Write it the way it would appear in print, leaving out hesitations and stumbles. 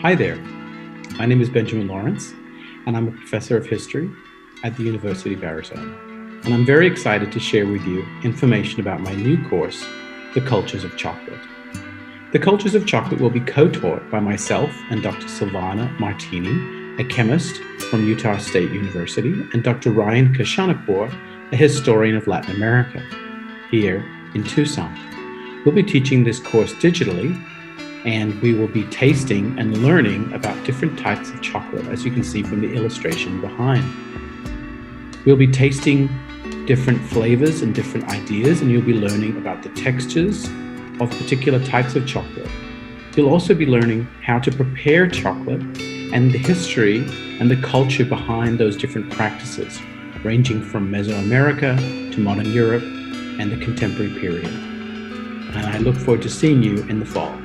Hi there, my name is Benjamin Lawrence, and I'm a professor of history at the University of Arizona. And I'm very excited to share with you information about my new course, The Cultures of Chocolate. The Cultures of Chocolate will be co-taught by myself and Dr. Silvana Martini, a chemist from Utah State University, and Dr. Ryan Kashanapur, a historian of Latin America, here in Tucson. We'll be teaching this course digitally, and we will be tasting and learning about different types of chocolate, as you can see from the illustration behind. We'll be tasting different flavors and different ideas, and you'll be learning about the textures of particular types of chocolate. You'll also be learning how to prepare chocolate and the history and the culture behind those different practices, ranging from Mesoamerica to modern Europe and the contemporary period. And I look forward to seeing you in the fall.